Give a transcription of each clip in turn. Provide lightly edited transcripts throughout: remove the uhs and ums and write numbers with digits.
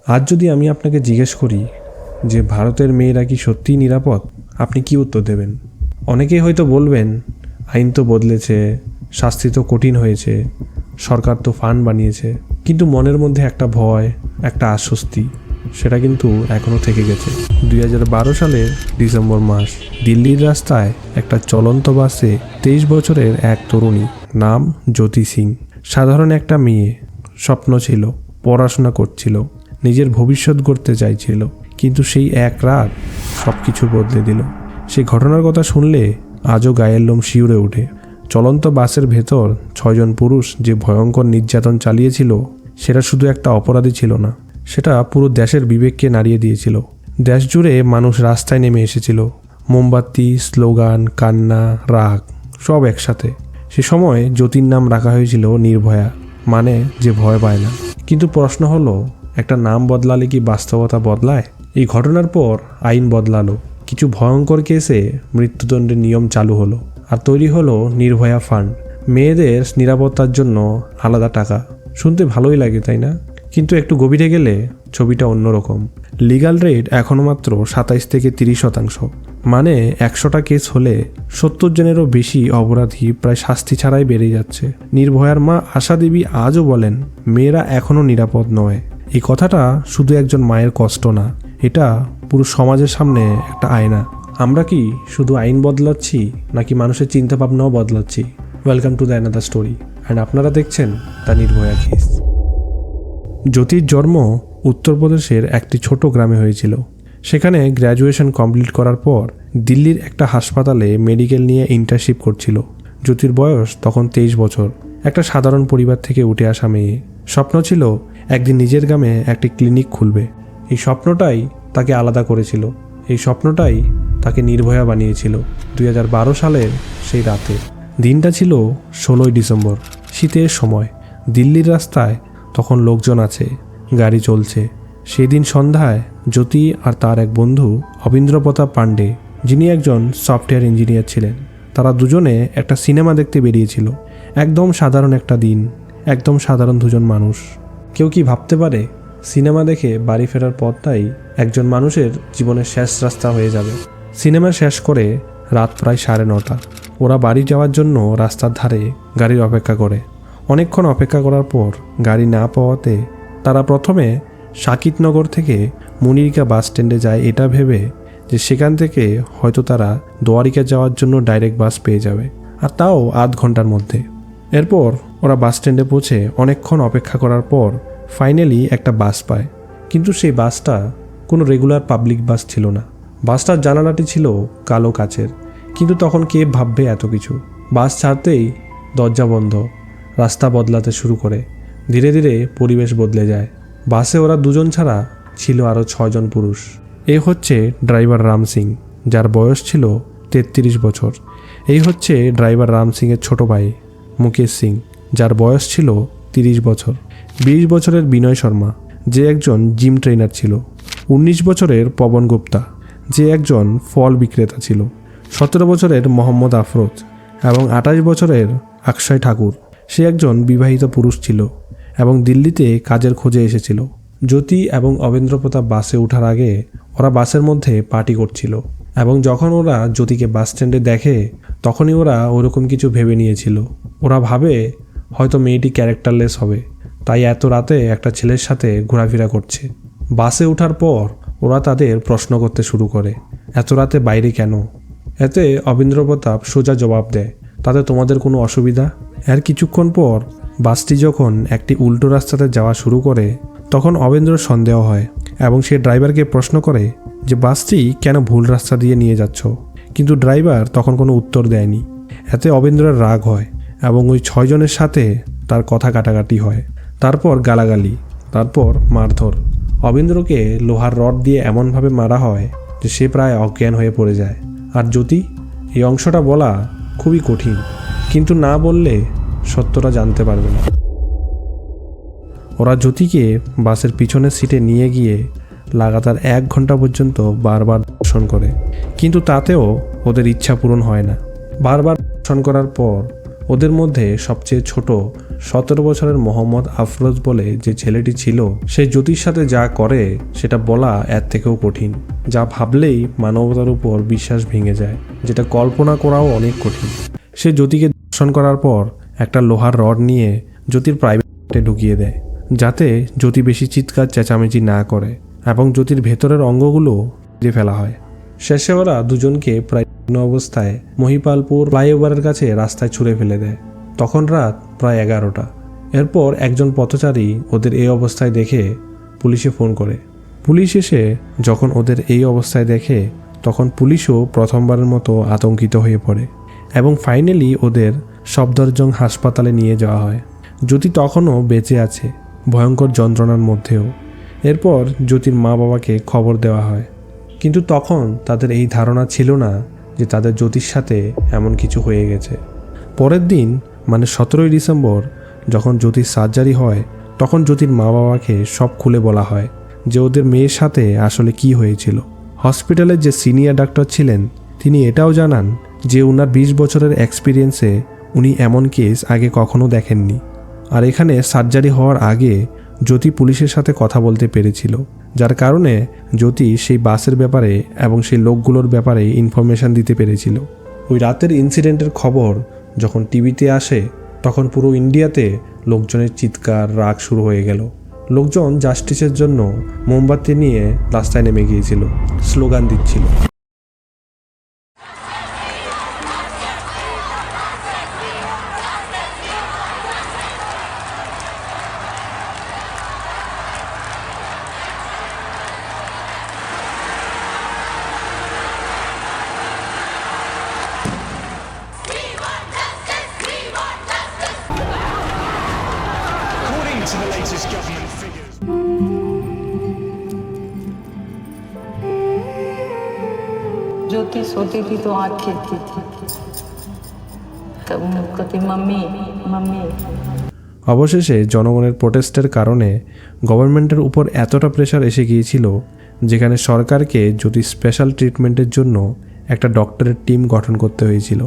আজ যদি আমি আপনাকে জিজ্ঞেস করি যে ভারতের মেয়েরা কি সত্যিই নিরাপদ, আপনি কি উত্তর দেবেন? অনেকেই হয়তো বলবেন, আইন তো বদলেছে, শাস্তি তো কঠিন হয়েছে, সরকার তো ফান্ড বানিয়েছে, কিন্তু মনের মধ্যে একটা ভয়, একটা আশ্বস্তি, সেটা কিন্তু এখনও থেকে গেছে। 2012 সালের ডিসেম্বর মাস, দিল্লির রাস্তায় একটা চলন্ত বাসে 23 বছরের এক তরুণী, নাম জ্যোতি সিং। সাধারণ একটা মেয়ে, স্বপ্ন ছিল, পড়াশোনা করছিল, নিজের ভবিষ্যৎ গড়তে চাইছিল, কিন্তু সেই এক রাত সব কিছু বদলে দিল। সেই ঘটনার কথা শুনলে আজও গায়ের লোম শিউরে ওঠে। চলন্ত বাসের ভেতর 6 জন পুরুষ যে ভয়ঙ্কর নির্যাতন চালিয়েছিল, সেটা শুধু একটা অপরাধী ছিল না, সেটা পুরো দেশের বিবেককে নাড়িয়ে দিয়েছিল। দেশ জুড়ে মানুষ রাস্তায় নেমে এসেছিল, মোমবাতি, স্লোগান, কান্না, রাগ সব একসাথে। সে সময় জ্যোতির নাম রাখা হয়েছিল নির্ভয়া, মানে যে ভয় পায় না। কিন্তু প্রশ্ন হলো, একটা নাম বদলালে কি বাস্তবতা বদলায়? এই ঘটনার পর আইন বদলালো, কিছু ভয়ঙ্কর কেসে মৃত্যুদণ্ডের নিয়ম চালু হলো, আর তৈরি হলো নির্ভয়া ফান্ড, মেয়েদের নিরাপত্তার জন্য আলাদা টাকা। শুনতে ভালোই লাগে, তাই না? কিন্তু একটু গভীরে গেলে ছবিটা অন্যরকম। লিগ্যাল রেট এখনও মাত্র 27 থেকে 30%, মানে 100টা কেস হলে 70 জনেরও বেশি অপরাধী প্রায় শাস্তি ছাড়াই বেড়ে যাচ্ছে। নির্ভয়ার মা আশা দেবী আজও বলেন, মেয়েরা এখনও নিরাপদ নয়। এই কথাটা শুধু একজন মায়ের কষ্ট না, এটা পুরো সমাজের সামনে একটা আয়না। আমরা কি শুধু আইন বদলাচ্ছি, নাকি মানুষের চিন্তাভাবনাও বদলাচ্ছি? Welcome to the another story, and আপনারা দেখছেন দ্য নির্ভয়া কেস। জ্যোতির জন্ম উত্তরপ্রদেশের একটি ছোট গ্রামে হয়েছিল। সেখানে গ্র্যাজুয়েশন কমপ্লিট করার পর দিল্লির একটা হাসপাতালে মেডিকেল নিয়ে ইন্টার্নশিপ করছিল। জ্যোতির বয়স তখন 23 বছর। একটা সাধারণ পরিবার থেকে উঠে আসা মেয়ে, স্বপ্ন ছিল একদিন নিজের গ্রামে একটি ক্লিনিক খুলবে। এই স্বপ্নটাই তাকে আলাদা করেছিল, এই স্বপ্নটাই তাকে নির্ভয়া বানিয়েছিল। 2012 সালের সেই রাতে, দিনটা ছিল 16 ডিসেম্বর, শীতের সময়। দিল্লির রাস্তায় তখন লোকজন আছে, গাড়ি চলছে। সেই দিন সন্ধ্যায় জ্যোতি আর তার এক বন্ধু অবীন্দ্র প্রতাপ পাণ্ডে, যিনি একজন সফটওয়্যার ইঞ্জিনিয়ার ছিলেন, তারা দুজনে একটা সিনেমা দেখতে বেরিয়েছিল। একদম সাধারণ একটা দিন, একদম সাধারণ দুজন মানুষ। কেউ কি ভাবতে পারে সিনেমা দেখে বাড়ি ফেরার পথটাই একজন মানুষের জীবনের শেষ রাস্তা হয়ে যাবে? সিনেমা শেষ করে রাত প্রায় 9:30। ওরা বাড়ি যাওয়ার জন্য রাস্তার ধারে গাড়ির অপেক্ষা করে। অনেকক্ষণ অপেক্ষা করার পর গাড়ি না পাওয়াতে তারা প্রথমে সাকিতনগর থেকে মুনিরিকা বাস স্ট্যান্ডে যায়, এটা ভেবে যে সেখান থেকে হয়তো তারা দ্বারিকা যাওয়ার জন্য ডাইরেক্ট বাস পেয়ে যাবে, আর তাও আধ ঘন্টার মধ্যে। এরপর ওরা বাস স্ট্যান্ডে পৌঁছে অনেকক্ষণ অপেক্ষা করার পর ফাইনালি একটা বাস পায়। কিন্তু সেই বাসটা কোনো রেগুলার পাবলিক বাস ছিল না। বাসটার জানালাটি ছিল কালো কাচের। কিন্তু তখন কে ভাববে এত কিছু? বাস ছাড়তেই দরজা বন্ধ, রাস্তা বদলাতে শুরু করে। ধীরে ধীরে পরিবেশ বদলে যায়। বাসে ওরা দুজন ছাড়া ছিল আরও 6 জন পুরুষ। এই হচ্ছে ড্রাইভার রাম সিং, যার বয়স ছিল 33 বছর। এই হচ্ছে ড্রাইভার রাম সিংয়ের ছোট ভাই মুকেশ সিং, যার বয়স ছিল 30 বছর। 20 বছরের বিনয় শর্মা, যে একজন জিম ট্রেনার ছিল। 19 বছরের পবন গুপ্তা, যে একজন ফল বিক্রেতা ছিল। 17 বছরের মোহাম্মদ আফরোজ এবং 28 বছরের অক্ষয় ঠাকুর, সে একজন বিবাহিত পুরুষ ছিল এবং দিল্লিতে কাজের খোঁজে এসেছিল। জ্যোতি এবং অবীন্দ্র প্রতাপ বাসে ওঠার আগে ওরা বাসের মধ্যে পার্টি করছিল, এবং যখন ওরা জ্যোতিকে বাস স্ট্যান্ডে দেখে তখনই ওরা ওরকম কিছু ভেবে নিয়েছিল। ওরা ভাবে হয়তো মেয়েটি ক্যারেক্টারলেস হবে, তাই এত রাতে একটা ছেলের সাথে ঘোরাফেরা করছে। বাসে ওঠার পর ওরা তাদের প্রশ্ন করতে শুরু করে, এত রাতে বাইরে কেন? এতে অবীন্দ্র প্রতাপ সোজা জবাব দেয়, তাতে তোমাদের কোনো অসুবিধা? এর কিছুক্ষণ পর বাসটি যখন একটি উল্টো রাস্তাতে যাওয়া শুরু করে তখন অবীন্দ্রর সন্দেহ হয় এবং সে ড্রাইভারকে প্রশ্ন করে যে বাসটি কেন ভুল রাস্তা দিয়ে নিয়ে যাচ্ছ। কিন্তু ড্রাইভার তখন কোনো উত্তর দেয়নি। এতে অবীন্দ্রের রাগ হয় এবং ওই 6 জনের সাথে তার কথা কাটাকাটি হয়। তারপর গালাগালি, তারপর মারধর। অবীন্দ্রকে লোহার রড দিয়ে এমনভাবে মারা হয় যে সে প্রায় অজ্ঞান হয়ে পড়ে যায়। আর জ্যোতি, এই অংশটা বলা খুবই কঠিন, কিন্তু না বললে সত্যটা জানতে পারবে না। ওরা জ্যোতিকে বাসের পিছনের সিটে নিয়ে গিয়ে লাগাতার 1 ঘন্টা পর্যন্ত বারবার দর্শন করে, কিন্তু তাতেও ওদের ইচ্ছা পূরণ হয় না। বারবার দর্শন করার পর ওদের মধ্যে সবচেয়ে ছোট 17 বছরের মোহাম্মদ আফরোজ বলে যে ছেলেটি ছিল, সে জ্যোতির সাথে যা করে সেটা বলা এর থেকেও কঠিন। যা ভাবলেই মানবতার উপর বিশ্বাস ভেঙে যায়, যেটা কল্পনা করাও অনেক কঠিন। সে জ্যোতিকে দর্শন করার পর একটা লোহার রড নিয়ে জ্যোতির প্রাইভেটে ঢুকিয়ে দেয়, যাতে জ্যোতি বেশি চিৎকার চেঁচামেচি না করে, এবং জ্যোতির ভেতরের অঙ্গগুলো দিয়ে ফেলা হয়। শেষে ওরা দুজনকে প্রায় অবস্থায় মহিপালপুর ফ্লাইওভারের কাছে রাস্তায় ছুঁড়ে ফেলে দেয়। তখন রাত প্রায় 11টা। এরপর একজন পথচারী ওদের এই অবস্থায় দেখে পুলিশে ফোন করে। পুলিশ এসে যখন ওদের এই অবস্থায় দেখে, তখন পুলিশও প্রথমবারের মতো আতঙ্কিত হয়ে পড়ে, এবং ফাইনালি ওদের সফদরজং হাসপাতালে নিয়ে যাওয়া হয়। জ্যোতি তখনও বেঁচে আছে, ভয়ঙ্কর যন্ত্রণার মধ্যেও। এরপর জ্যোতির মা বাবাকে খবর দেওয়া হয়, কিন্তু তখন তাদের এই ধারণা ছিল না যে তাদের জ্যোতির সাথে এমন কিছু হয়ে গেছে। পরের দিন মানে 17ই ডিসেম্বর যখন জ্যোতির সার্জারি হয়, তখন জ্যোতির মা বাবাকে সব খুলে বলা হয় যে ওদের মেয়ের সাথে আসলে কি হয়েছিল। হসপিটালের যে সিনিয়র ডাক্তার ছিলেন, তিনি এটাও জানান যে ওনার 20 বছরের এক্সপিরিয়েন্সে উনি এমন কেস আগে কখনো দেখেননি। আর এখানে সার্জারি হওয়ার আগে জ্যোতি পুলিশের সাথে কথা বলতে পেরেছিল, যার কারণে জ্যোতি সেই বাসের ব্যাপারে এবং সেই লোকগুলোর ব্যাপারে ইনফরমেশান দিতে পেরেছিল। ওই রাতের ইনসিডেন্টের খবর যখন টিভিতে আসে, তখন পুরো ইন্ডিয়াতে লোকজনের চিৎকার, রাগ শুরু হয়ে গেল। লোকজন জাস্টিসের জন্য মোমবাতি নিয়ে রাস্তায় নেমে গিয়েছিল, স্লোগান দিচ্ছিল। To the latest government figures. ज्योति सोती थी तो आँख खिलती थी, तब कहती मम्मी मम्मी। অবশেষে জনগণের প্রোটেস্টের কারণে গভর্নমেন্টের উপর এতটা প্রেশার এসে গিয়েছিল, যেখানে সরকারকে জ্যোতি স্পেশাল ট্রিটমেন্টের জন্য একটা ডক্টরের টিম গঠন করতে হয়েছিল,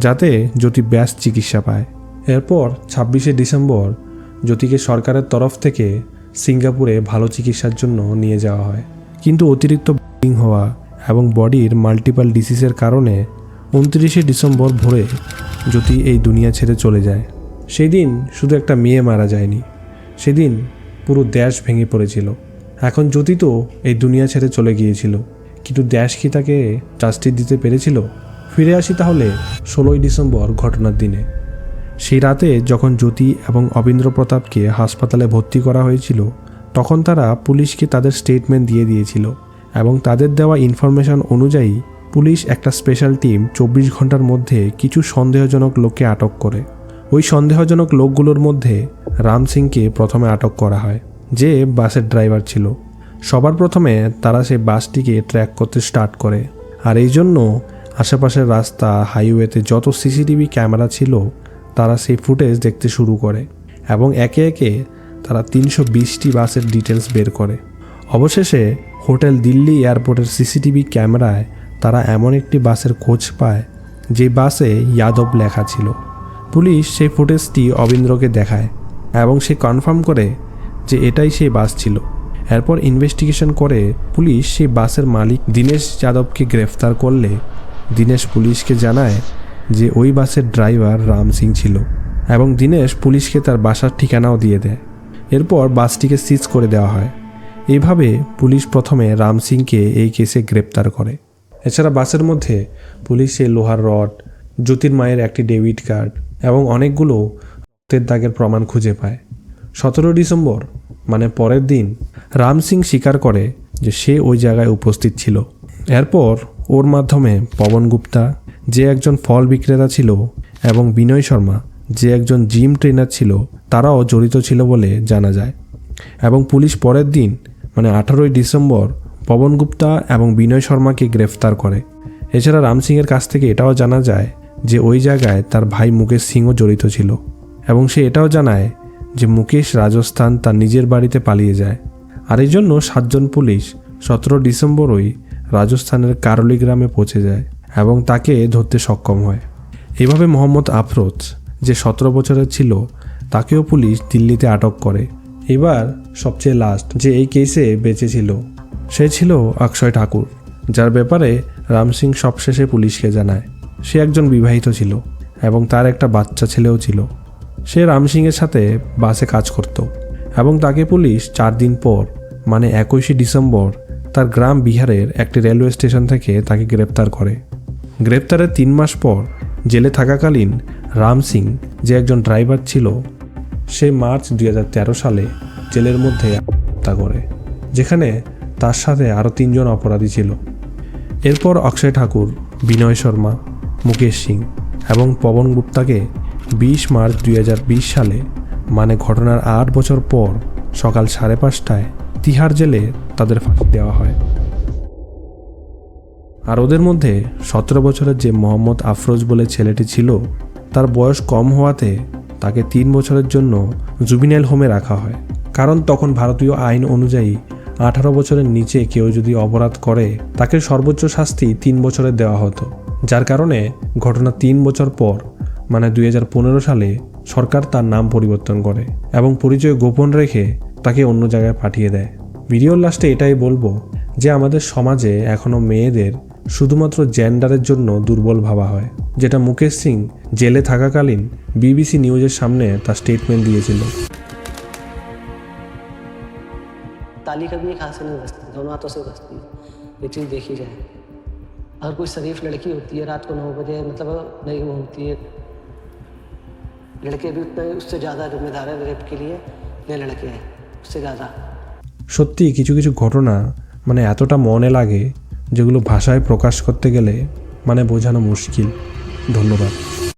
যাতে জ্যোতি ব্যাস্ট চিকিৎসা পায়। এরপর 26শে ডিসেম্বর জ্যোতিকে সরকারের তরফ থেকে সিঙ্গাপুরে ভালো চিকিৎসার জন্য নিয়ে যাওয়া হয়। কিন্তু অতিরিক্ত ব্লিডিং হওয়া এবং বডির মাল্টিপাল ডিসিজের কারণে 29শে ডিসেম্বর ভোরে জ্যোতি এই দুনিয়া ছেড়ে চলে যায়। সেই দিন শুধু একটা মেয়ে মারা যায়নি, সেদিন পুরো দেশ ভেঙে পড়েছিল। এখন জ্যোতি তো এই দুনিয়া ছেড়ে চলে গিয়েছিল, কিন্তু দেশ কি তাকে জাস্টিস দিতে পেরেছিল? ফিরে আসি তাহলে 16ই ডিসেম্বর ঘটনার দিনে। সেই রাতে যখন জ্যোতি এবং অবীন্দ্র প্রতাপকে হাসপাতালে ভর্তি করা হয়েছিল, তখন তারা পুলিশকে তাদের স্টেটমেন্ট দিয়ে দিয়েছিল, এবং তাদের দেওয়া ইনফরমেশন অনুযায়ী পুলিশ একটা স্পেশাল টিম 24 ঘন্টার মধ্যে কিছু সন্দেহজনক লোককে আটক করে। ওই সন্দেহজনক লোকগুলোর মধ্যে রাম সিংকে প্রথমে আটক করা হয়, যে বাসের ড্রাইভার ছিল। সবার প্রথমে তারা সেই বাসটিকে ট্র্যাক করতে স্টার্ট করে, আর এই জন্য আশেপাশের রাস্তা, হাইওয়েতে যত সিসিটিভি ক্যামেরা ছিল তারা সেই ফুটেজ দেখতে শুরু করে, এবং একে একে তারা 320টি বাসের ডিটেলস বের করে। অবশেষে হোটেল দিল্লি এয়ারপোর্টের সিসিটিভি ক্যামেরায় তারা এমন একটি বাসের খোঁজ পায় যে বাসে যাদব লেখা ছিল। পুলিশ সেই ফুটেজটি অবীন্দ্রকে দেখায়, এবং সে কনফার্ম করে যে এটাই সেই বাস ছিল। এরপর ইনভেস্টিগেশন করে পুলিশ সেই বাসের মালিক দীনেশ যাদবকে গ্রেফতার করলে দীনেশ পুলিশকে জানায় যে ওই বাসের ড্রাইভার রাম সিং ছিল, এবং দীনেশ পুলিশকে তার বাসার ঠিকানাও দিয়ে দেয়। এরপর বাসটিকে সিজ করে দেওয়া হয়। এইভাবে পুলিশ প্রথমে রাম সিংকে এই কেসে গ্রেপ্তার করে। এছাড়া বাসের মধ্যে পুলিশ সেই লোহার রড, জ্যোতির মায়ের একটি ডেবিট কার্ড এবং অনেকগুলো রক্তের দাগের প্রমাণ খুঁজে পায়। 17 ডিসেম্বর মানে পরের দিন রাম সিং স্বীকার করে যে সে ওই জায়গায় উপস্থিত ছিল। এরপর ওর মাধ্যমে পবন গুপ্তা, যে একজন ফল বিক্রেতা ছিল, এবং বিনয় শর্মা, যে একজন জিম ট্রেনার ছিল, তারাও জড়িত ছিল বলে জানা যায়। এবং পুলিশ পরের দিন মানে 18ই ডিসেম্বর পবন গুপ্তা এবং বিনয় শর্মাকে গ্রেফতার করে। এছাড়া রাম সিংয়ের কাছ থেকে এটাও জানা যায় যে ওই জায়গায় তার ভাই মুকেশ সিংও জড়িত ছিল, এবং সে এটাও জানায় যে মুকেশ রাজস্থান তার নিজের বাড়িতে পালিয়ে যায়। আর এই জন্য 7 জন পুলিশ 17 ডিসেম্বরই রাজস্থানের কারলি গ্রামে পৌঁছে যায় এবং তাকে ধরতে সক্ষম হয়। এভাবে মোহাম্মদ আফরোজ, যে 17 বছরের ছিল তাকেও পুলিশ দিল্লিতে আটক করে। এবার সবচেয়ে লাস্ট যে এই কেসে বেঁচে ছিল সে ছিল অক্ষয় ঠাকুর, যার ব্যাপারে রাম সিং সবশেষে পুলিশকে জানায়। সে একজন বিবাহিত ছিল এবং তার একটা বাচ্চা ছেলেও ছিল। সে রাম সিংয়ের সাথে বাসে কাজ করত এবং তাকে পুলিশ 4 দিন পর মানে 21শে ডিসেম্বর তার গ্রাম বিহারের একটি রেলওয়ে স্টেশন থেকে তাকে গ্রেপ্তার করে। গ্রেপ্তারের 3 মাস পর জেলে থাকাকালীন রাম সিং যে একজন ড্রাইভার ছিল সে মার্চ 2013 সালে জেলের মধ্যে হত্যা করে, যেখানে তার সাথে আরও 3 জন অপরাধী ছিল। এরপর অক্ষয় ঠাকুর, বিনয় শর্মা, মুকেশ সিং এবং পবন গুপ্তাকে 20 মার্চ 2020 সালে মানে ঘটনার 8 বছর পর সকাল 5:30টায় তিহার জেলে তাদের ফাঁসি দেওয়া হয়। আর ওদের মধ্যে 17 বছরের যে মোহাম্মদ আফরোজ বলে ছেলেটি ছিল তার বয়স কম হওয়াতে তাকে 3 বছরের জন্য জুবিনাইল হোমে রাখা হয়, কারণ তখন ভারতীয় আইন অনুযায়ী 18 বছরের নিচে কেউ যদি অপরাধ করে তাকে সর্বোচ্চ শাস্তি 3 বছরের দেওয়া হতো। যার কারণে ঘটনা 3 বছর পর মানে 2015 সালে সরকার তার নাম পরিবর্তন করে এবং পরিচয় গোপন রেখে তাকে অন্য জায়গায় পাঠিয়ে দেয়। ভিডিওর লাস্টে এটাই বলবো যে আমাদের সমাজে এখনও মেয়েদের শুধুমাত্র জেন্ডারের জন্য দুর্বল ভাবা হয়, যেটা মুকেশ সিং জেলে থাকাকালীন বিবিসি নিউজের সামনে তার স্টেটমেন্ট দিয়েছিল। ताली कभी एक हाथ से नहीं बजती, दोनों हाथों से बजती है। ये चीज़ देखी जाए। अगर कोई शरीफ लड़की होती है रात को 9 बजे मतलब नहीं घूमती है, लड़के भी उतने उससे ज़्यादा जिम्मेदार है रेप के लिए, ये लड़के हैं उससे ज़्यादा। সত্যি কিছু কিছু ঘটনা মানে এতটা মনে লাগে যেগুলো ভাষায় প্রকাশ করতে গেলে মানে বোঝানো মুশকিল। ধন্যবাদ।